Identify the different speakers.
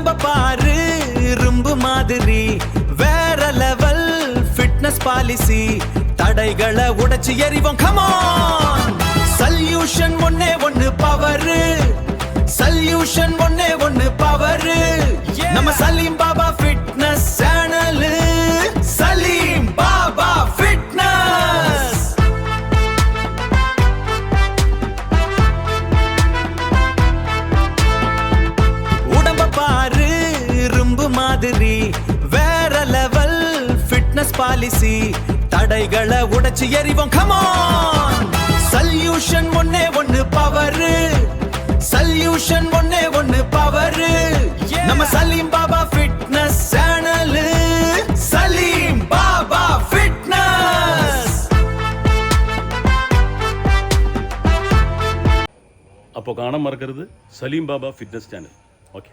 Speaker 1: உடம்ப பாரு இரும்பு மாதிரி, வேற லெவல் ஃபிட்னஸ் பாலிசி, தடைகளை உடைச்சு எறிவோம் come on. சொல்யூஷன் ஒன்னே ஒன்னு பவரு, சொல்யூஷன் ஒன்னே ஒன்னு பவரு, நம்ம Salim Baba fitness channel, Salim Baba fitness. உடம்ப பாரு இரும்பு மாதிரி, வேற லெவல் ஃபிட்னஸ் பாலிசி, தடைகளை உடைச்சு எறிவோம் come on. சொல்யூஷன் ஒன்னே ஒன்னு பவரு, சொல்யூஷன் ஒன்னே ஒன்னு பவரு, நம்ம Salim Baba fitness channel, Salim Baba fitness.
Speaker 2: அப்போ காண மறக்கிறது Salim Baba fitness channel. Okay.